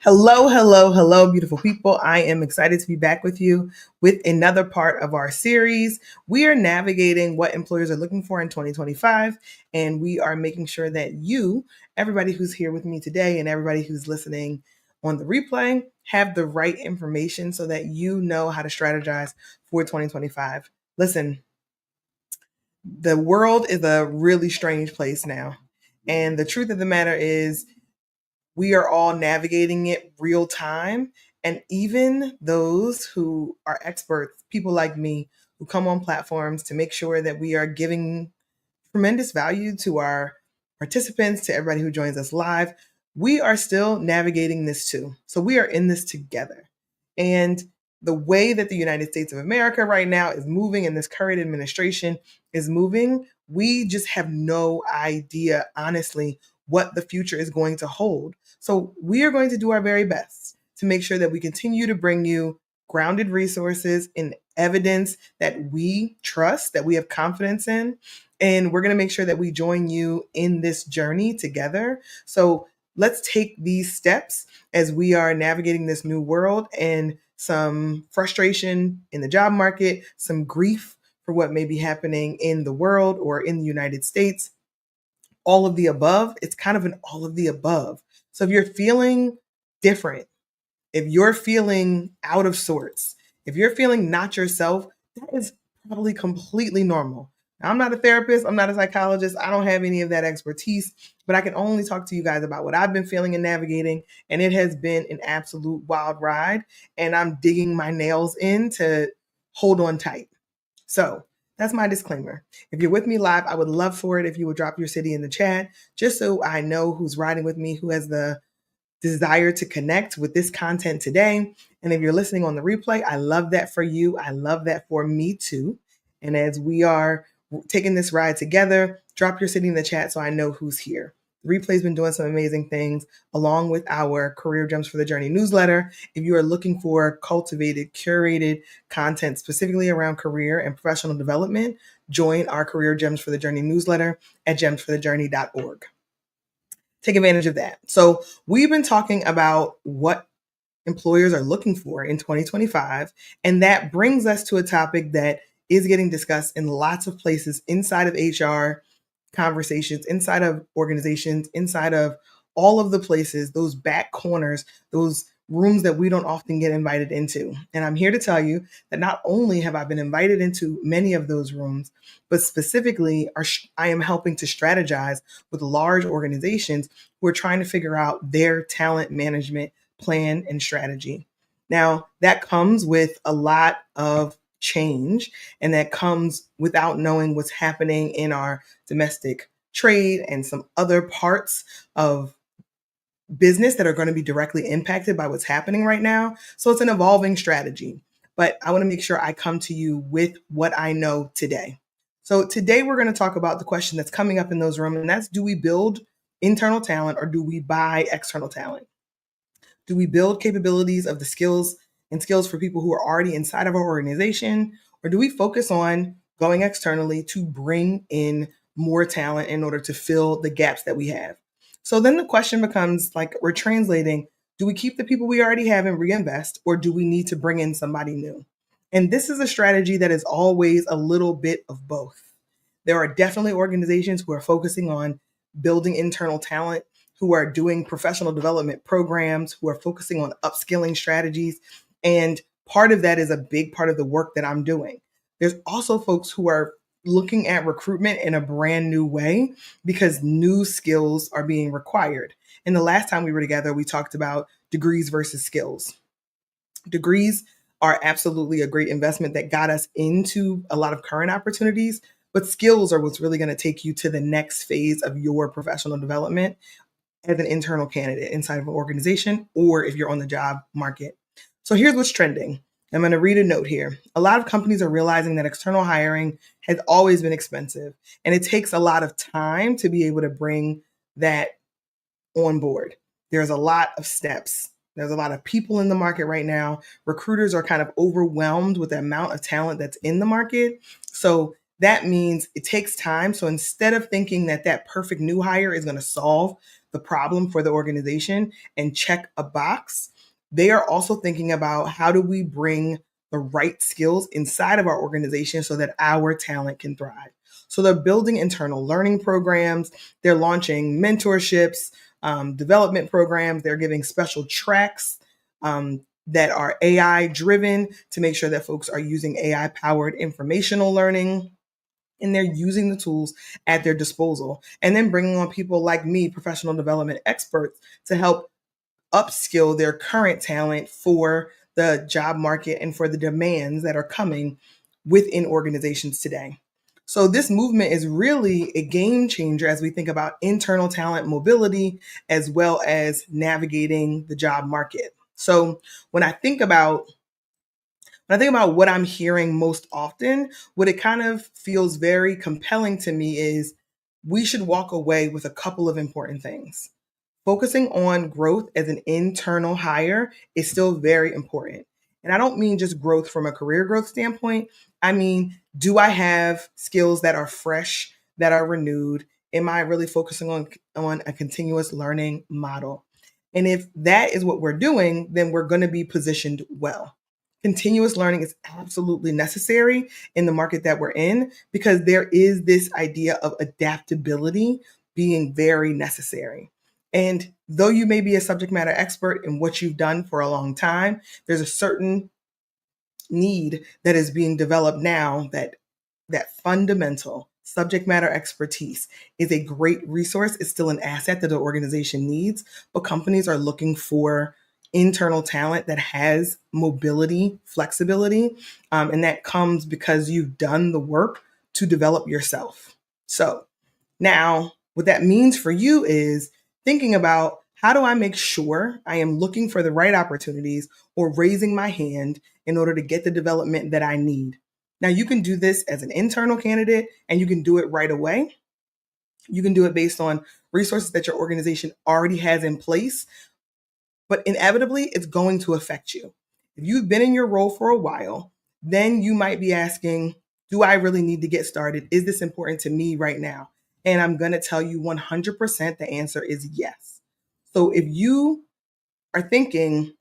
Hello, hello, hello, beautiful people. I am excited to be back with you with another part of our series. We are navigating what employers are looking for in 2025, and we are making sure that you, everybody who's here with me today, and everybody who's listening on the replay, have the right information so that you know how to strategize for 2025. Listen, the world is a really strange place now. And the truth of the matter is, we are all navigating it real time. And even those who are experts, people like me, who come on platforms to make sure that we are giving tremendous value to our participants, to everybody who joins us live, we are still navigating this too. So we are in this together. And the way that the United States of America right now is moving and this current administration is moving, we just have no idea, honestly, what the future is going to hold. So we are going to do our very best to make sure that we continue to bring you grounded resources and evidence that we trust, that we have confidence in. And we're going to make sure that we join you in this journey together. So let's take these steps as we are navigating this new world, and some frustration in the job market, some grief for what may be happening in the world or in the United States. All of the above. It's kind of an all of the above. So if you're feeling different, if you're feeling out of sorts, if you're feeling not yourself, that is probably completely normal. Now, I'm not a therapist, I'm not a psychologist, I don't have any of that expertise, but I can only talk to you guys about what I've been feeling and navigating, and it has been an absolute wild ride, and I'm digging my nails in to hold on tight. So that's my disclaimer. If you're with me live, I would love for it if you would drop your city in the chat, just so I know who's riding with me, who has the desire to connect with this content today. And if you're listening on the replay, I love that for you. I love that for me too. And as we are taking this ride together, drop your city in the chat so I know who's here. The replay's been doing some amazing things along with our Career Gems for the Journey newsletter. If you are looking for cultivated, curated content specifically around career and professional development, join our Career Gems for the Journey newsletter at gemsforthejourney.org. Take advantage of that. So we've been talking about what employers are looking for in 2025. And that brings us to a topic that is getting discussed in lots of places inside of HR conversations, inside of organizations, inside of all of the places, those back corners, those rooms that we don't often get invited into. And I'm here to tell you that not only have I been invited into many of those rooms, but specifically I am helping to strategize with large organizations who are trying to figure out their talent management plan and strategy. Now, that comes with a lot of change, and that comes without knowing what's happening in our domestic trade and some other parts of business that are going to be directly impacted by what's happening right now. So it's an evolving strategy, but I want to make sure I come to you with what I know today. So today we're going to talk about the question that's coming up in those rooms, and that's, do we build internal talent or do we buy external talent? Do we build capabilities of the skills for people who are already inside of our organization? Or do we focus on going externally to bring in more talent in order to fill the gaps that we have? So then the question becomes, like, we're translating, do we keep the people we already have and reinvest, or do we need to bring in somebody new? And this is a strategy that is always a little bit of both. There are definitely organizations who are focusing on building internal talent, who are doing professional development programs, who are focusing on upskilling strategies. And part of that is a big part of the work that I'm doing. There's also folks who are looking at recruitment in a brand new way because new skills are being required. And the last time we were together, we talked about degrees versus skills. Degrees are absolutely a great investment that got us into a lot of current opportunities, but skills are what's really going to take you to the next phase of your professional development as an internal candidate inside of an organization, or if you're on the job market. So here's what's trending. I'm going to read a note here. A lot of companies are realizing that external hiring has always been expensive, and it takes a lot of time to be able to bring that on board. There's a lot of steps. There's a lot of people in the market right now. Recruiters are kind of overwhelmed with the amount of talent that's in the market. So That means it takes time. So instead of thinking that that perfect new hire is going to solve the problem for the organization and check a box, they are also thinking about how do we bring the right skills inside of our organization so that our talent can thrive. So they're building internal learning programs, they're launching mentorships, development programs, they're giving special tracks that are AI driven to make sure that folks are using AI powered informational learning, and they're using the tools at their disposal, and then bringing on people like me, professional development experts, to help upskill their current talent for the job market and for the demands that are coming within organizations today. So this movement is really a game changer as we think about internal talent mobility as well as navigating the job market. So when I think about what I'm hearing most often, what it kind of feels very compelling to me is we should walk away with a couple of important things. Focusing on growth as an internal hire is still very important. And I don't mean just growth from a career growth standpoint. I mean, do I have skills that are fresh, that are renewed? Am I really focusing on a continuous learning model? And if that is what we're doing, then we're going to be positioned well. Continuous learning is absolutely necessary in the market that we're in because there is this idea of adaptability being very necessary. And though you may be a subject matter expert in what you've done for a long time, there's a certain need that is being developed now that fundamental subject matter expertise is a great resource. It's still an asset that the organization needs, but companies are looking for internal talent that has mobility, flexibility, and that comes because you've done the work to develop yourself. So now, what that means for you is thinking about how do I make sure I am looking for the right opportunities or raising my hand in order to get the development that I need. Now, you can do this as an internal candidate and you can do it right away. You can do it based on resources that your organization already has in place, but inevitably it's going to affect you. If you've been in your role for a while, then you might be asking, do I really need to get started? Is this important to me right now? And I'm going to tell you 100% the answer is yes. So if you are thinking,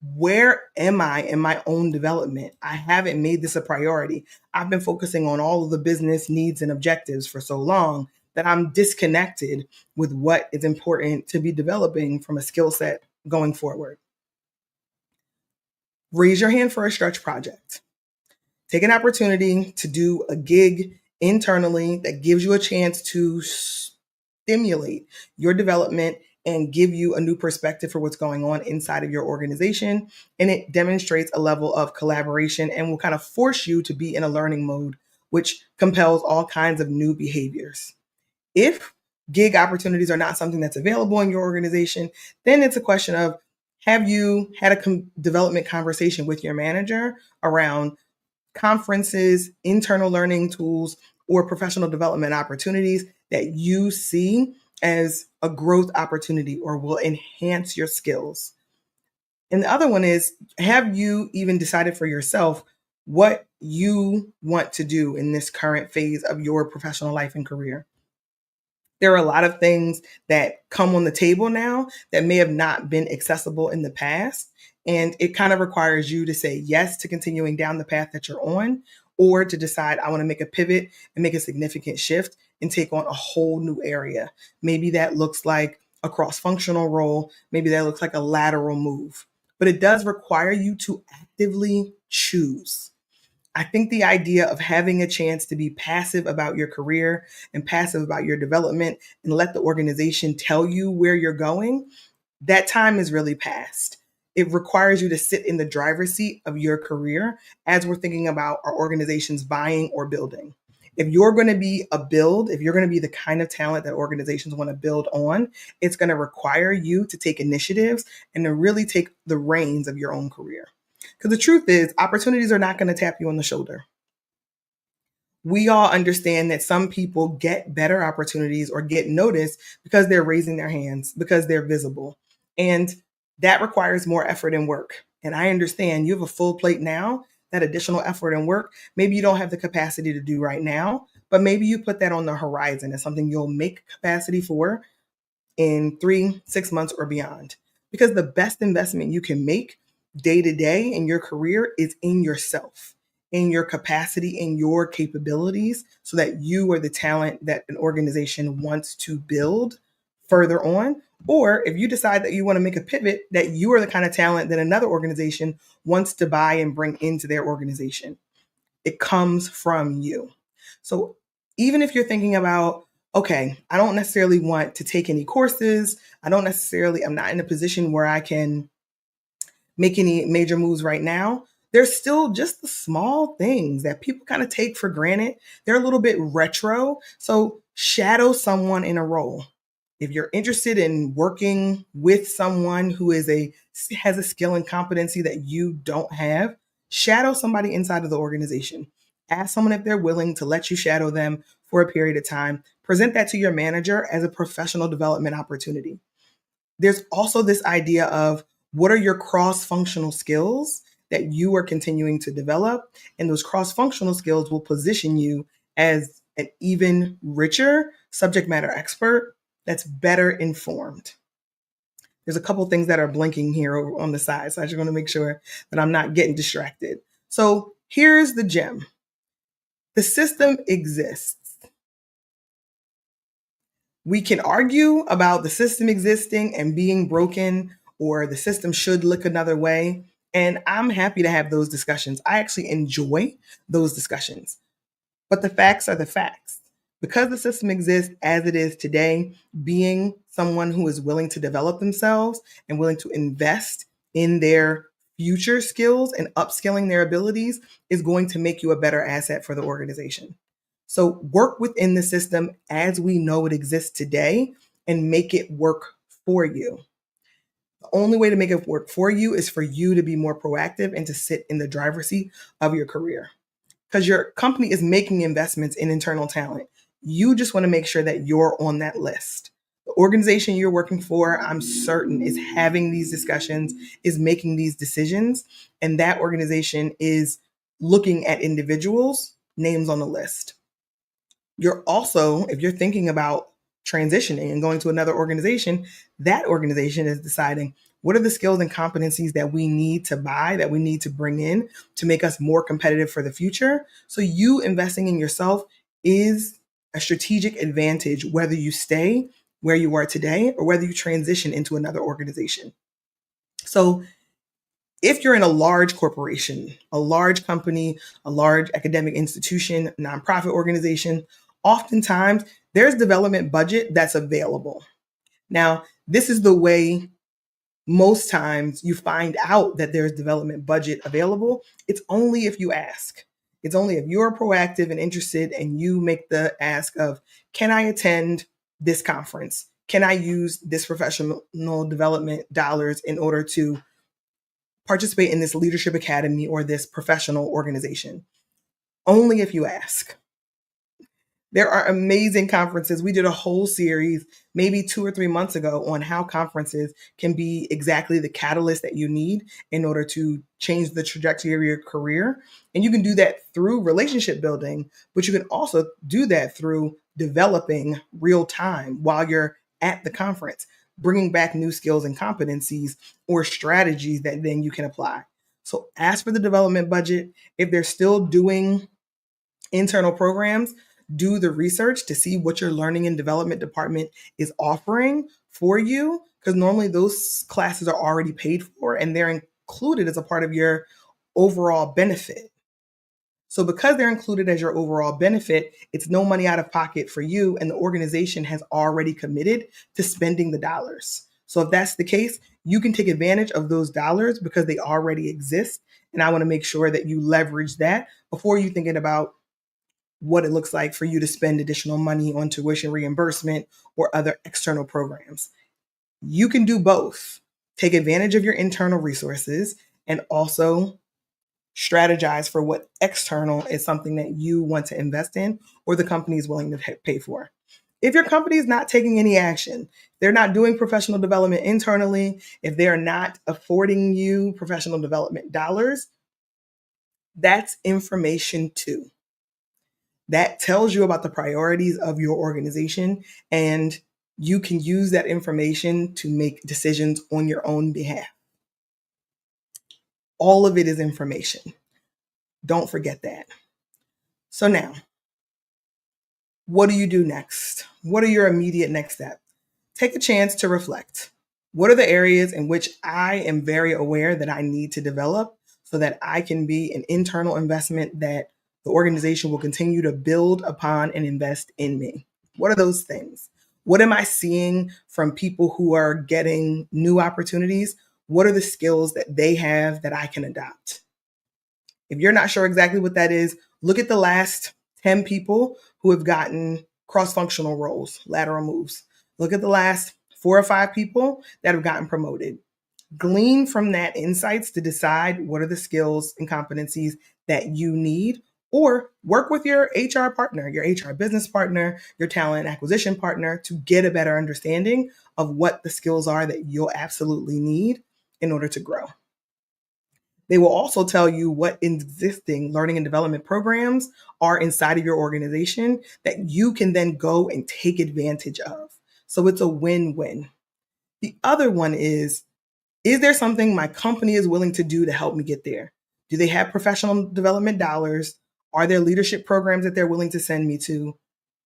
where am I in my own development? I haven't made this a priority. I've been focusing on all of the business needs and objectives for so long that I'm disconnected with what is important to be developing from a skill set going forward. Raise your hand for a stretch project. Take an opportunity to do a gig internally that gives you a chance to stimulate your development and give you a new perspective for what's going on inside of your organization. And it demonstrates a level of collaboration and will kind of force you to be in a learning mode, which compels all kinds of new behaviors. If gig opportunities are not something that's available in your organization, then it's a question of, have you had a development conversation with your manager around conferences, internal learning tools, or professional development opportunities that you see as a growth opportunity or will enhance your skills? And the other one is, have you even decided for yourself what you want to do in this current phase of your professional life and career? There are a lot of things that come on the table now that may have not been accessible in the past. And it kind of requires you to say yes to continuing down the path that you're on, or to decide, I want to make a pivot and make a significant shift and take on a whole new area. Maybe that looks like a cross functional role. Maybe that looks like a lateral move. But it does require you to actively choose. I think the idea of having a chance to be passive about your career and passive about your development and let the organization tell you where you're going, that time is really past. It requires you to sit in the driver's seat of your career as we're thinking about our organizations buying or building. If you're going to be if you're going to be the kind of talent that organizations want to build on, it's going to require you to take initiatives and to really take the reins of your own career. Because the truth is, opportunities are not going to tap you on the shoulder. We all understand that some people get better opportunities or get noticed because they're raising their hands, because they're visible. And that requires more effort and work. And I understand you have a full plate now that additional effort and work, maybe you don't have the capacity to do right now, but maybe you put that on the horizon as something you'll make capacity for in 3, 6 months or beyond. Because the best investment you can make day to day in your career is in yourself, in your capacity, in your capabilities, so that you are the talent that an organization wants to build further on. Or if you decide that you want to make a pivot, that you are the kind of talent that another organization wants to buy and bring into their organization. It comes from you. So even if you're thinking about, okay, I don't necessarily want to take any courses, I'm not in a position where I can make any major moves right now, there's still just the small things that people kind of take for granted. They're a little bit retro. So shadow someone in a role. If you're interested in working with someone who has a skill and competency that you don't have, shadow somebody inside of the organization. Ask someone if they're willing to let you shadow them for a period of time. Present that to your manager as a professional development opportunity. There's also this idea of what are your cross-functional skills that you are continuing to develop? And those cross-functional skills will position you as an even richer subject matter expert that's better informed. There's a couple things that are blinking here on the side, so I just want to make sure that I'm not getting distracted. So here's the gem. The system exists. We can argue about the system existing and being broken, or the system should look another way. And I'm happy to have those discussions. I actually enjoy those discussions. But the facts are the facts. Because the system exists as it is today, being someone who is willing to develop themselves and willing to invest in their future skills and upskilling their abilities is going to make you a better asset for the organization. So work within the system as we know it exists today and make it work for you. The only way to make it work for you is for you to be more proactive and to sit in the driver's seat of your career. Because your company is making investments in internal talent. You just want to make sure that you're on that list. The organization you're working for, I'm certain, is having these discussions, is making these decisions, and that organization is looking at individuals' names on the list. You're also, if you're thinking about transitioning and going to another organization, that organization is deciding what are the skills and competencies that we need to buy, that we need to bring in to make us more competitive for the future. So you investing in yourself is a strategic advantage, whether you stay where you are today or whether you transition into another organization. So if you're in a large corporation, a large company, a large academic institution, nonprofit organization, oftentimes there's development budget that's available. Now, this is the way most times you find out that there's development budget available. It's only if you ask. It's only if you're proactive and interested and you make the ask of, can I attend this conference? Can I use this professional development dollars in order to participate in this leadership academy or this professional organization? Only if you ask. There are amazing conferences. We did a whole series maybe 2 or 3 months ago on how conferences can be exactly the catalyst that you need in order to change the trajectory of your career. And you can do that through relationship building, but you can also do that through developing real time while you're at the conference, bringing back new skills and competencies or strategies that then you can apply. So ask for the development budget. If they're still doing internal programs, do the research to see what your learning and development department is offering for you, because normally those classes are already paid for and they're included as a part of your overall benefit. So because they're included as your overall benefit, it's no money out of pocket for you, and the organization has already committed to spending the dollars. So if that's the case, you can take advantage of those dollars because they already exist. And I want to make sure that you leverage that before you thinking about what it looks like for you to spend additional money on tuition reimbursement or other external programs. You can do both. Take advantage of your internal resources and also strategize for what external is something that you want to invest in or the company is willing to pay for. If your company is not taking any action, they're not doing professional development internally, if they're not affording you professional development dollars, That's information too. That tells you about the priorities of your organization, and you can use that information to make decisions on your own behalf. All of it is information. Don't forget that. So now, what do you do next? What are your immediate next steps? Take a chance to reflect. What are the areas in which I am very aware that I need to develop so that I can be an internal investment that the organization will continue to build upon and invest in me? What are those things? What am I seeing from people who are getting new opportunities? What are the skills that they have that I can adopt? If you're not sure exactly what that is, look at the last 10 people who have gotten cross functional roles, lateral moves. Look at the last 4 or 5 people that have gotten promoted. Glean from that insights to decide what are the skills and competencies that you need, or work with your HR partner, your HR business partner, your talent acquisition partner to get a better understanding of what the skills are that you'll absolutely need in order to grow. They will also tell you what existing learning and development programs are inside of your organization that you can then go and take advantage of. So it's a win-win. The other one is there something my company is willing to do to help me get there? Do they have professional development dollars? Are there leadership programs that they're willing to send me to?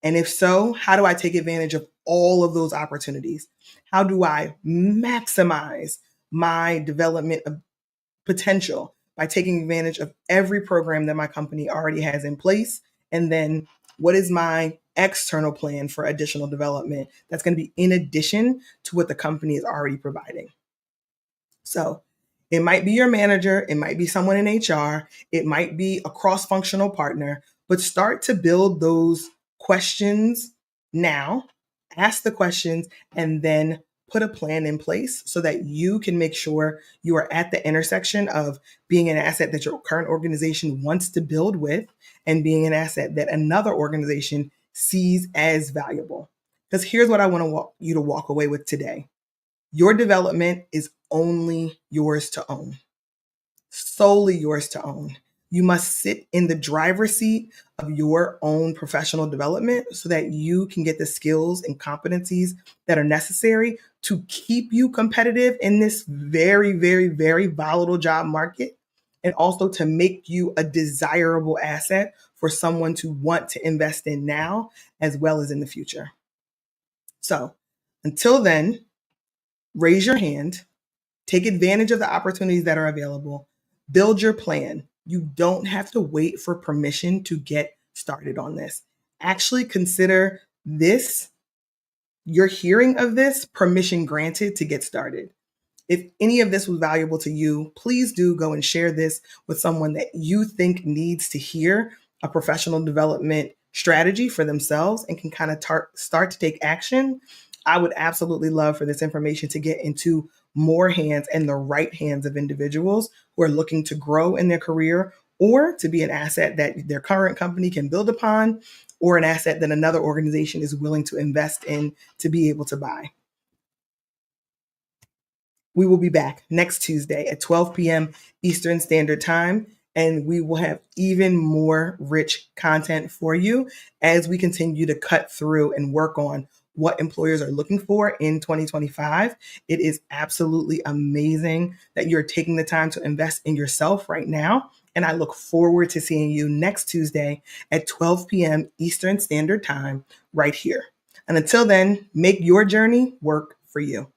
And if so, how do I take advantage of all of those opportunities? How do I maximize my development potential by taking advantage of every program that my company already has in place? And then what is my external plan for additional development that's going to be in addition to what the company is already providing? So it might be your manager, it might be someone in HR, it might be a cross functional partner, but start to build those questions now, ask the questions, and then put a plan in place so that you can make sure you are at the intersection of being an asset that your current organization wants to build with and being an asset that another organization sees as valuable. Because here's what I want you to walk away with today. Your development is only yours to own, solely yours to own. You must sit in the driver's seat of your own professional development so that you can get the skills and competencies that are necessary to keep you competitive in this very, very, very volatile job market, and also to make you a desirable asset for someone to want to invest in now as well as in the future. So until then, raise your hand, take advantage of the opportunities that are available, build your plan. You don't have to wait for permission to get started on this. Actually consider this, your hearing of this, permission granted to get started. If any of this was valuable to you, please do go and share this with someone that you think needs to hear a professional development strategy for themselves and can kind of start to take action. I would absolutely love for this information to get into more hands and the right hands of individuals who are looking to grow in their career or to be an asset that their current company can build upon, or an asset that another organization is willing to invest in to be able to buy. We will be back next Tuesday at 12 p.m. Eastern Standard Time, and we will have even more rich content for you as we continue to cut through and work on what employers are looking for in 2025. It is absolutely amazing that you're taking the time to invest in yourself right now, and I look forward to seeing you next Tuesday at 12 p.m. Eastern Standard Time right here. And until then, make your journey work for you.